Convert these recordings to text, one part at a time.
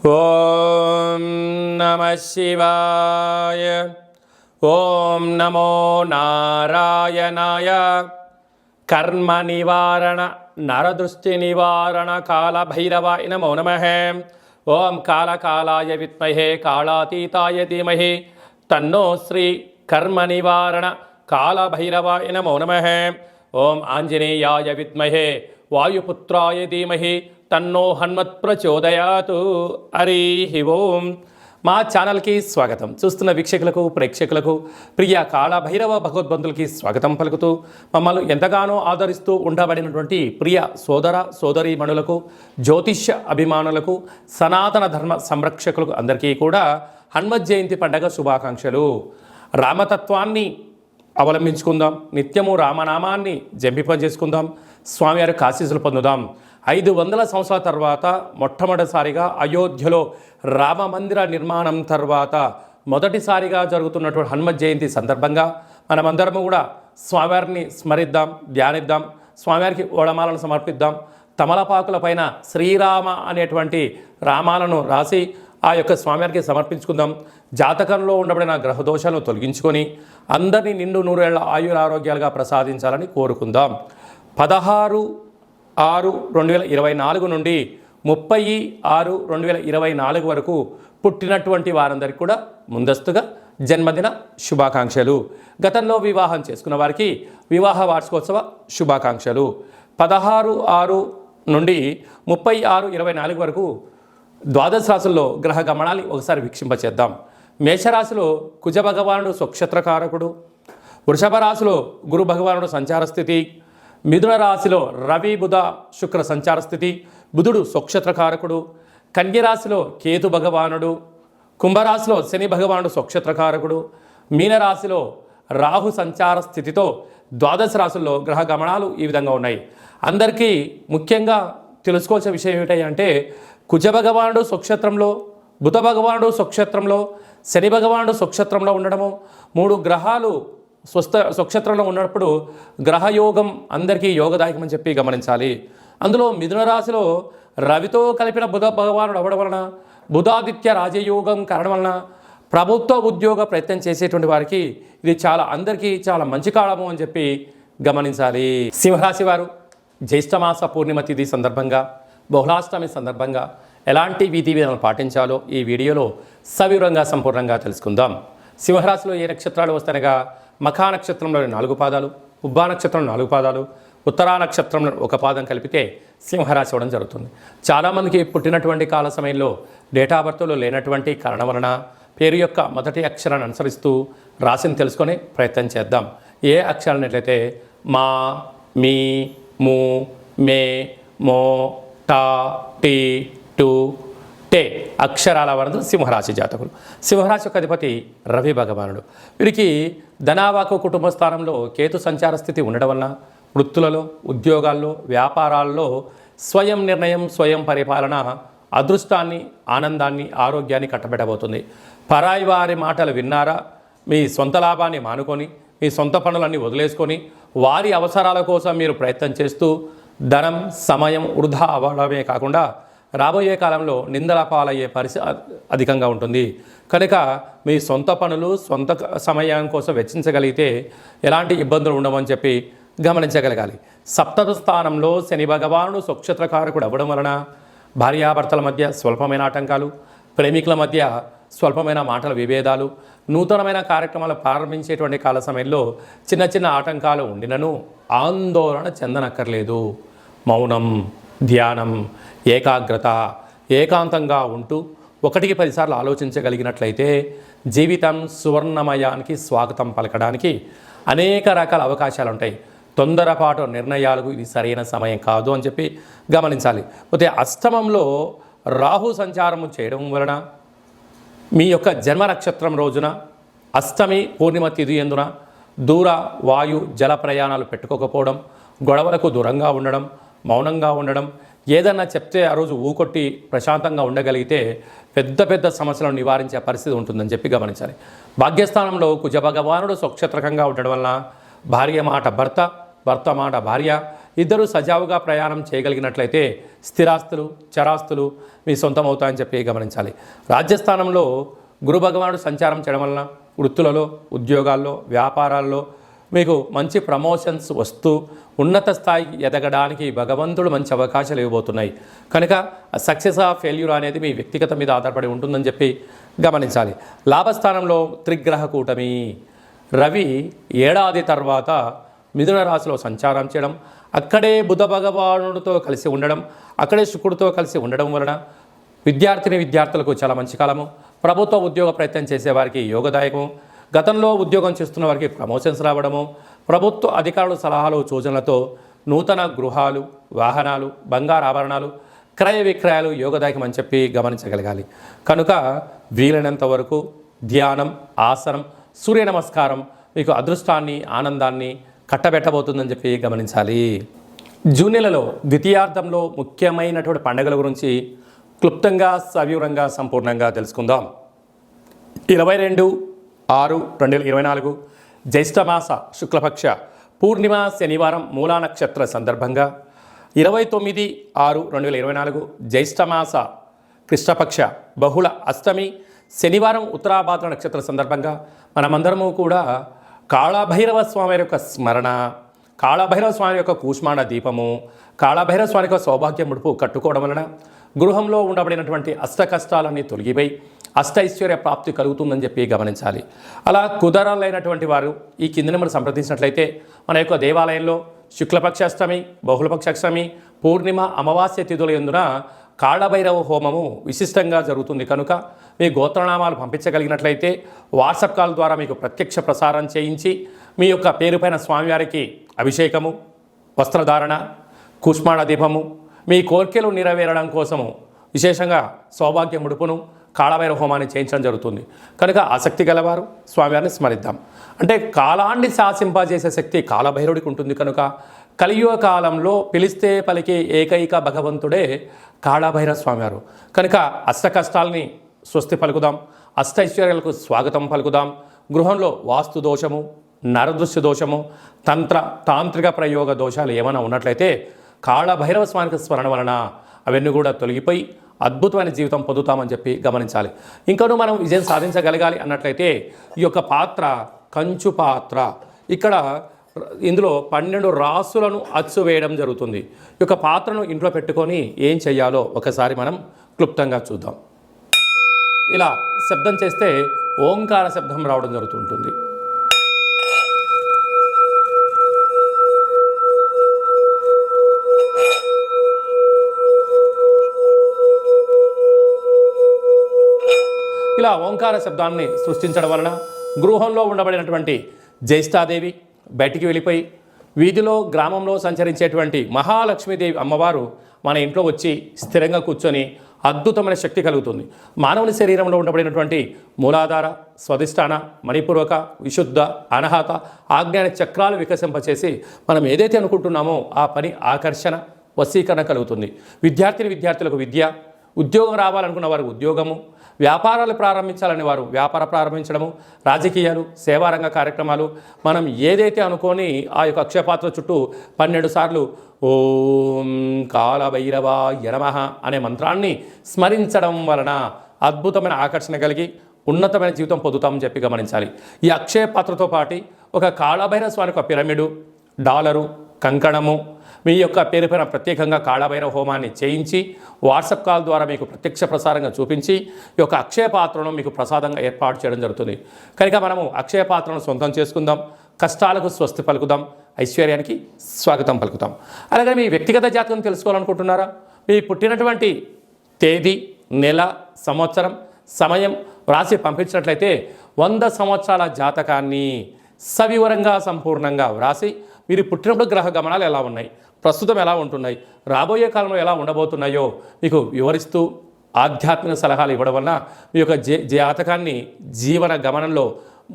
ఓం నమః శివాయ. ఓం నమో నారాయణాయ. కర్మ నివారణ నరదృష్టి నివారణ కాళభైరవాయ నమో నమః. ఓం కాళకాలాయ విద్మహే కాళాతీతాయ ధీమహి తన్నో శ్రీ కర్మ నివారణ కాళభైరవాయ నమో నమః. ఓం ఆంజనేయాయ విద్మహే వాయుపుత్రాయ ధీమహి తన్నో హనుమత్ ప్రచోదయాతు. హరి ఓం. మా ఛానల్కి స్వాగతం. చూస్తున్న వీక్షకులకు ప్రేక్షకులకు ప్రియ కాళభైరవ భగవద్బంధులకి స్వాగతం పలుకుతూ మమ్మల్ని ఎంతగానో ఆదరిస్తూ ఉండబడినటువంటి ప్రియ సోదర సోదరీమణులకు, జ్యోతిష్య అభిమానులకు, సనాతన ధర్మ సంరక్షకులకు అందరికీ కూడా హనుమత్ జయంతి పండగ శుభాకాంక్షలు. రామతత్వాన్ని అవలంబించుకుందాం, నిత్యము రామనామాన్ని జంపింపజేసుకుందాం, స్వామివారి ఆశీస్సులు పొందుదాం. 500 సంవత్సరాల తర్వాత మొట్టమొదటిసారిగా అయోధ్యలో రామ మందిర నిర్మాణం తర్వాత మొదటిసారిగా జరుగుతున్నటువంటి హనుమత్ జయంతి సందర్భంగా మనమందరము కూడా స్వామివారిని స్మరిద్దాం, ధ్యానిద్దాం, స్వామివారికి ఓడమాలను సమర్పిద్దాం. తమలపాకుల పైన శ్రీరామ అనేటువంటి రామాలను రాసి ఆ యొక్క స్వామివారికి సమర్పించుకుందాం. జాతకంలో ఉండబడిన గ్రహదోషాలను తొలగించుకొని అందరినీ నిండు నూరేళ్ల ఆయురారోగ్యాలుగా ప్రసాదించాలని కోరుకుందాం. 16/6/2024 నుండి 30/6/2024 వరకు పుట్టినటువంటి వారందరికీ కూడా ముందస్తుగా జన్మదిన శుభాకాంక్షలు. గతంలో వివాహం చేసుకున్న వారికి వివాహ వార్షికోత్సవ శుభాకాంక్షలు. 16/6 నుండి 30/6/24 వరకు ద్వాదశ రాశుల్లో గ్రహ గమనాన్ని ఒకసారి వీక్షింపచేద్దాం. మేషరాశిలో కుజ భగవానుడు స్వక్షత్రకారకుడు, వృషభ రాశిలో గురు భగవానుడు సంచార స్థితి, మిథున రాశిలో రవి బుధ శుక్ర సంచార స్థితి, బుధుడు స్వక్షత్రకారకుడు, కన్యరాశిలో కేతు భగవానుడు, కుంభరాశిలో శని భగవానుడు స్వక్షత్రకారకుడు, మీనరాశిలో రాహు సంచార స్థితితో ద్వాదశ రాశుల్లో గ్రహ గమనాలు ఈ విధంగా ఉన్నాయి. అందరికీ ముఖ్యంగా తెలుసుకోవాల్సిన విషయం ఏమిటంటే కుజ భగవానుడు స్వక్షత్రంలో, బుధ భగవానుడు స్వక్షత్రంలో, శని భగవానుడు స్వక్షత్రంలో ఉండడము, 3 గ్రహాలు స్వక్షత్రంలో ఉన్నప్పుడు గ్రహయోగం అందరికీ యోగదాయకమని చెప్పి గమనించాలి. అందులో మిథున రాశిలో రవితో కలిపిన బుధ భగవానుడు అవ్వడం వలన, బుధాదిత్య రాజయోగం కారణం వలన ప్రభుత్వ ఉద్యోగ ప్రయత్నం చేసేటువంటి వారికి ఇది అందరికీ చాలా మంచి కాలము అని చెప్పి గమనించాలి. సింహరాశి వారు జ్యేష్ఠమాస పూర్ణిమ తిథి సందర్భంగా, బహుళాష్టమి సందర్భంగా ఎలాంటి విధి విధానాలు పాటించాలో ఈ వీడియోలో సవివరంగా సంపూర్ణంగా తెలుసుకుందాం. సింహరాశిలో ఏ నక్షత్రాలు వస్తాయనగా మఖా నక్షత్రంలో 4 పాదాలు, ఉబ్బా నక్షత్రంలో 4 పాదాలు, ఉత్తరా నక్షత్రంలో 1 పాదం కలిపితే సింహరాశి అవ్వడం జరుగుతుంది. చాలామందికి పుట్టినటువంటి కాల సమయంలో డేటా బర్త్లో లేనటువంటి కారణం వలన పేరు యొక్క మొదటి అక్షరాన్ని అనుసరిస్తూ రాశిని తెలుసుకొని ప్రయత్నం చేద్దాం. ఏ అక్షరాలనట్లయితే మా, మీ, ము, మే, మో, టా, టీ, టు, టే అక్షరాల వరకు సింహరాశి జాతకులు. సింహరాశి యొక్క అధిపతి రవి భగవానుడు. వీరికి ధనావాకు కుటుంబ స్థానంలో కేతు సంచార స్థితి ఉండడం వలన వృత్తులలో, ఉద్యోగాల్లో, వ్యాపారాల్లో స్వయం నిర్ణయం, స్వయం పరిపాలన అదృష్టాన్ని, ఆనందాన్ని, ఆరోగ్యాన్ని కట్టబెట్టబోతుంది. పరాయి వారి మాటలు విన్నారా, మీ సొంత లాభాన్ని మానుకొని మీ సొంత పనులన్నీ వదిలేసుకొని వారి అవసరాల కోసం మీరు ప్రయత్నం చేస్తూ ధనం, సమయం వృధా అవ్వడమే కాకుండా రాబోయే కాలంలో నిందల పాలయ్యే పరిస్థితి అధికంగా ఉంటుంది. కనుక మీ సొంత పనులు సొంత సమయం కోసం వెచ్చించగలిగితే ఎలాంటి ఇబ్బందులు ఉండవని చెప్పి గమనించగలగాలి. సప్తమ స్థానంలో శని భగవానుడు స్వక్షత్రకారకుడు అవ్వడం వలన భార్యాభర్తల మధ్య స్వల్పమైన ఆటంకాలు, ప్రేమికుల మధ్య స్వల్పమైన మాటల విభేదాలు, నూతనమైన కార్యక్రమాలు ప్రారంభించేటువంటి కాల సమయంలో చిన్న చిన్న ఆటంకాలు ఉండినను ఆందోళన చెందనక్కర్లేదు. మౌనం, ధ్యానం, ఏకాగ్రత, ఏకాంతంగా ఉంటూ 1కి 10 సార్లు ఆలోచించగలిగినట్లయితే జీవితం సువర్ణమయానికి స్వాగతం పలకడానికి అనేక రకాల అవకాశాలు ఉంటాయి. తొందరపాటు నిర్ణయాలకు ఇది సరైన సమయం కాదు అని చెప్పి గమనించాలి. అయితే అష్టమంలో రాహు సంచారము చేయడం వలన మీ యొక్క జన్మ నక్షత్రం రోజున అష్టమి పూర్ణిమ తిథి ఎందున దూర వాయు జల ప్రయాణాలు పెట్టుకోకపోవడం, గొడవలకు దూరంగా ఉండడం, మౌనంగా ఉండడం, ఏదన్నా చెప్తే ఆ రోజు ఊకొట్టి ప్రశాంతంగా ఉండగలిగితే పెద్ద పెద్ద సమస్యలను నివారించే పరిస్థితి ఉంటుందని చెప్పి గమనించాలి. భాగ్యస్థానంలో కుజ భగవానుడు స్వక్షత్రకంగా ఉండడం వలన భార్య మాట భర్త, భర్త మాట భార్య ఇద్దరు సజావుగా ప్రయాణం చేయగలిగినట్లయితే స్థిరాస్తులు చరాస్తులు మీ సొంతం అవుతాయని చెప్పి గమనించాలి. రాజ్యస్థానంలో గురు భగవానుడు సంచారం చేయడం వలన వృత్తులలో, ఉద్యోగాల్లో, వ్యాపారాల్లో మీకు మంచి ప్రమోషన్స్ వస్తూ ఉన్నత స్థాయికి ఎదగడానికి భగవంతుడు మంచి అవకాశాలు ఇవ్వబోతున్నాయి. కనుక సక్సెస్ ఆ ఫెయిల్యూర్ అనేది మీ వ్యక్తిగత మీద ఆధారపడి ఉంటుందని చెప్పి గమనించాలి. లాభస్థానంలో త్రిగ్రహ కూటమి. రవి ఏడాది తర్వాత మిథున రాశిలో సంచారం చేయడం, అక్కడే బుధ భగవానుడితో కలిసి ఉండడం, అక్కడే శుక్రుడితో కలిసి ఉండడం వలన విద్యార్థులకు చాలా మంచి కాలము. ప్రభుత్వ ఉద్యోగ ప్రయత్నం చేసేవారికి యోగదాయకము. గతంలో ఉద్యోగం చేస్తున్న వారికి ప్రమోషన్స్ రావడము, ప్రభుత్వ అధికారుల సలహాలు సూచనలతో నూతన గృహాలు, వాహనాలు, బంగారు ఆభరణాలు, క్రయ విక్రయాలు యోగదాయకం అని చెప్పి గమనించగలగాలి. కనుక వీలైనంత వరకు ధ్యానం, ఆసనం, సూర్య నమస్కారం మీకు అదృష్టాన్ని, ఆనందాన్ని కట్టబెట్టబోతుందని చెప్పి గమనించాలి. జూన్ నెలలో ద్వితీయార్థంలో ముఖ్యమైనటువంటి పండుగల గురించి క్లుప్తంగా, సవివరంగా, సంపూర్ణంగా తెలుసుకుందాం. 22/6/2024 జ్యేష్ఠమాస శుక్లపక్ష పూర్ణిమ శనివారం మూలా నక్షత్ర సందర్భంగా 29/6/2024 జ్యేష్ఠమాస కృష్ణపక్ష బహుళ అష్టమి శనివారం ఉత్తరాభాద్ర నక్షత్ర సందర్భంగా మనమందరము కూడా కాళభైరవ స్వామి యొక్క స్మరణ, కాళభైరవ స్వామి యొక్క కూష్మాండ దీపము, కాళభైరవ స్వామి యొక్క సౌభాగ్య ముడుపు కట్టుకోవడం వలన గృహంలో ఉండబడినటువంటి అష్ట కష్టాలన్నీ తొలగిపోయి అష్టైశ్వర్య ప్రాప్తి కలుగుతుందని చెప్పి గమనించాలి. అలా కుదరలేనటువంటి వారు ఈ కింది నెంబర్ సంప్రదించినట్లయితే మన యొక్క దేవాలయంలో శుక్లపక్ష అష్టమి, బహుళపక్ష అష్టమి, పూర్ణిమ, అమావాస్య తిథుల యందున కాళభైరవ హోమము విశిష్టంగా జరుగుతుంది. కనుక మీ గోత్రనామాలు పంపించగలిగినట్లయితే వాట్సాప్ కాల్ ద్వారా మీకు ప్రత్యక్ష ప్రసారం చేయించి మీ యొక్క పేరుపైన స్వామివారికి అభిషేకము, వస్త్రధారణ, కూష్మాండ దీపము, మీ కోరికలు నెరవేరడం కోసము విశేషంగా సౌభాగ్య ముడుపును, కాళభైరవ హోమాన్ని చేయించడం జరుగుతుంది. కనుక ఆసక్తి గలవారు స్వామివారిని స్మరిద్దాం. అంటే కాలాన్ని శాసింపజేసే శక్తి కాళభైరవుడికి ఉంటుంది. కనుక కలియుగ కాలంలో పిలిస్తే పలికే ఏకైక భగవంతుడే కాళభైరవ స్వామివారు. కనుక అష్ట కష్టాలని స్వస్తి పలుకుదాం, అష్టైశ్వర్యాలకు స్వాగతం పలుకుదాం. గృహంలో వాస్తు దోషము, నరదృశ్య దోషము, తాంత్రిక ప్రయోగ దోషాలు ఏమైనా ఉన్నట్లయితే కాళభైరవ స్వామికి స్మరణ వలన అవన్నీ కూడా తొలగిపోయి అద్భుతమైన జీవితం పొందుతామని చెప్పి గమనించాలి. ఇంకనూ మనం విజయం సాధించగలగాలి అన్నట్లయితే ఈ యొక్క పాత్ర కంచు పాత్ర. ఇక్కడ ఇందులో 12 రాసులను అచ్చు వేయడం జరుగుతుంది. ఈ యొక్క పాత్రను ఇంట్లో పెట్టుకొని ఏం చేయాలో ఒకసారి మనం క్లుప్తంగా చూద్దాం. ఇలా శబ్దం చేస్తే ఓంకార శబ్దం రావడం జరుగుతుంటుంది. ఇలా ఓంకార శబ్దాన్ని సృష్టించడం వలన గృహంలో ఉండబడినటువంటి జ్యేష్ఠాదేవి బయటికి వెళ్ళిపోయి వీధిలో, గ్రామంలో సంచరించేటువంటి మహాలక్ష్మీదేవి అమ్మవారు మన ఇంట్లో వచ్చి స్థిరంగా కూర్చొని అద్భుతమైన శక్తి కలుగుతుంది. మానవుని శరీరంలో ఉండబడినటువంటి మూలాధార, స్వధిష్టాన, మణిపూర్వక, విశుద్ధ, అనాహత, ఆజ్ఞాన చక్రాలు వికసింపచేసి మనం ఏదైతే అనుకుంటున్నామో ఆ పని ఆకర్షణ, వశీకరణ కలుగుతుంది. విద్యార్థులకు విద్య, ఉద్యోగం రావాలనుకున్న వారు ఉద్యోగము, వ్యాపారాలు ప్రారంభించాలని వారు వ్యాపారం ప్రారంభించడము, రాజకీయాలు, సేవారంగ కార్యక్రమాలు, మనం ఏదైతే అనుకొని ఆ యొక్క అక్షయపాత్ర చుట్టూ 12 సార్లు ఓం కాళభైరవాయ నమః అనే మంత్రాన్ని స్మరించడం వలన అద్భుతమైన ఆకర్షణ కలిగి ఉన్నతమైన జీవితం పొందుతామని చెప్పి గమనించాలి. ఈ అక్షయపాత్రతో పాటు ఒక కాళభైరవ స్వామి యొక్క పిరమిడు, డాలరు, కంకణము, మీ యొక్క పేరుపైన ప్రత్యేకంగా కాళభైరవ హోమాన్ని చేయించి వాట్సాప్ కాల్ ద్వారా మీకు ప్రత్యక్ష ప్రసారంగా చూపించి ఈ యొక్క అక్షయ పాత్రను మీకు ప్రసాదంగా ఏర్పాటు చేయడం జరుగుతుంది. కనుక మనము అక్షయ పాత్రను సొంతం చేసుకుందాం, కష్టాలకు స్వస్తి పలుకుదాం, ఐశ్వర్యానికి స్వాగతం పలుకుతాం. అలాగే మీ వ్యక్తిగత జాతకం తెలుసుకోవాలనుకుంటున్నారా? మీ పుట్టినటువంటి తేదీ, నెల, సంవత్సరం, సమయం రాసి పంపించినట్లయితే 100 సంవత్సరాల జాతకాన్ని సవివరంగా, సంపూర్ణంగా వ్రాసి మీరు పుట్టినప్పుడు గ్రహ గమనాలు ఎలా ఉన్నాయి, ప్రస్తుతం ఎలా ఉంటున్నాయి, రాబోయే కాలంలో ఎలా ఉండబోతున్నాయో మీకు వివరిస్తూ ఆధ్యాత్మిక సలహాలు ఇవ్వడం వలన మీ యొక్క జాతకాన్ని జీవన గమనంలో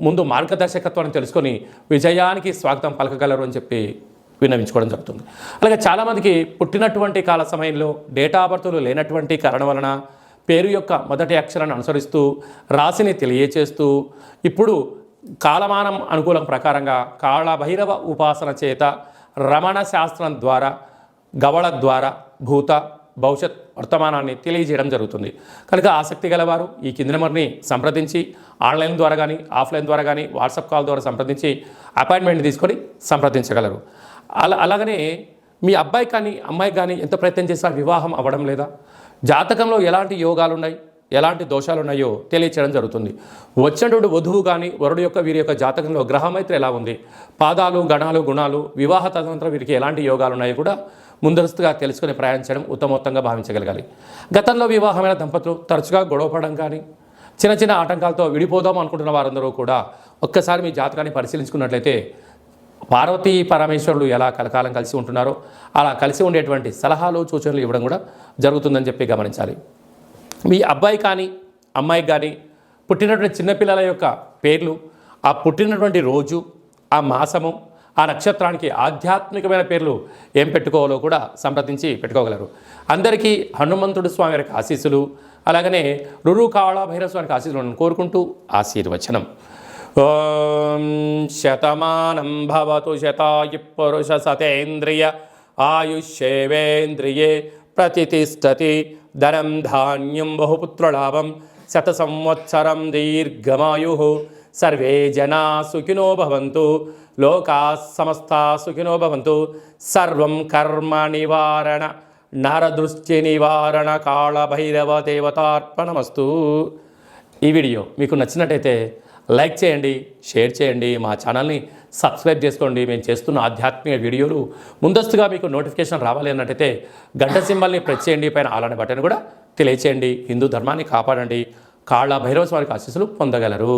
ముందు మార్గదర్శకత్వాన్ని తెలుసుకొని విజయానికి స్వాగతం పలకగలరు అని చెప్పి విన్నవించుకోవడం జరుగుతుంది. అలాగే చాలామందికి పుట్టినటువంటి కాల సమయంలో డేటా ఆఫ్ బర్త్లు లేనటువంటి కారణం వలన పేరు యొక్క మొదటి అక్షరాన్ని అనుసరిస్తూ రాశిని తెలియచేస్తూ ఇప్పుడు కాలమానం అనుకూలం ప్రకారంగా కాళభైరవ ఉపాసన చేత రమణ శాస్త్రం ద్వారా గవళ ద్వారా భూత భవిష్యత్ వర్తమానాన్ని తెలియజేయడం జరుగుతుంది. కనుక ఆసక్తి గలవారు ఈ కింది నెంబర్ని సంప్రదించి ఆన్లైన్ ద్వారా కానీ ఆఫ్లైన్ ద్వారా కానీ వాట్సాప్ కాల్ ద్వారా సంప్రదించి అపాయింట్మెంట్ తీసుకొని సంప్రదించగలరు. అలాగనే మీ అబ్బాయి కానీ అమ్మాయి కానీ ఎంత ప్రయత్నం చేసినా వివాహం అవ్వడం లేదా, జాతకంలో ఎలాంటి యోగాలు ఉన్నాయి, ఎలాంటి దోషాలు ఉన్నాయో తెలియచేయడం జరుగుతుంది. వచ్చినటువంటి వధువు కానీ వరుడు యొక్క వీరి యొక్క జాతకంలో గ్రహమైత్రి ఎలా ఉంది, పాదాలు గణాలు గుణాలు వివాహ తదనంతరం వీరికి ఎలాంటి యోగాలు ఉన్నాయో కూడా ముందస్తుగా తెలుసుకుని ప్రయాణించడం ఉత్తమోత్తంగా భావించగలగాలి. గతంలో వివాహమైన దంపతులు తరచుగా గొడవపడడం కానీ చిన్న చిన్న ఆటంకాలతో విడిపోదాం అనుకుంటున్న వారందరూ కూడా ఒక్కసారి మీ జాతకాన్ని పరిశీలించుకున్నట్లయితే పార్వతీ పరమేశ్వరులు ఎలా కలకాలం కలిసి ఉంటున్నారో అలా కలిసి ఉండేటువంటి సలహాలు సూచనలు ఇవ్వడం కూడా జరుగుతుందని చెప్పి గమనించాలి. మీ అబ్బాయి కానీ అమ్మాయికి కానీ పుట్టినటువంటి చిన్నపిల్లల యొక్క పేర్లు, ఆ పుట్టినటువంటి రోజు, ఆ మాసము, ఆ నక్షత్రానికి ఆధ్యాత్మికమైన పేర్లు ఏం పెట్టుకోవాలో కూడా సంప్రదించి పెట్టుకోగలరు. అందరికీ హనుమంతుడు స్వామి వారికి ఆశీస్సులు, అలాగనే రురుకాళ భైరవ స్వామికి ఆశీస్సులను కోరుకుంటూ ఆశీర్వచనం. ఓం శతమానం భవతు శతాయు పురుష సతేంద్రియ ఆయుష్యేవేంద్రియే ప్రతిష్టతి ధనం ధాన్యం బహుపుత్రలాభం శత సంవత్సరం దీర్ఘమాయు సర్వే జనా సుఖినో భవంతు లోకా సమస్తా సుఖినో భవంతు. సర్వం కర్మ నివారణ నరదృష్టి నివారణ కాళభైరవ దేవతార్పణమస్తు. ఈ వీడియో మీకు నచ్చినట్టయితే లైక్ చేయండి, షేర్ చేయండి, మా ఛానల్ని సబ్స్క్రైబ్ చేసుకోండి. మేము చేస్తున్న ఆధ్యాత్మిక వీడియోలు ముందస్తుగా మీకు నోటిఫికేషన్ రావాలి అన్నట్టయితే గంట సింబల్ని ప్రెస్ చేయండి, పైన అలానే బటన్ కూడా తెలియచేయండి. హిందూ ధర్మాన్ని కాపాడండి, కాళ భైరవ స్వామికి ఆశీస్సులు పొందగలరు.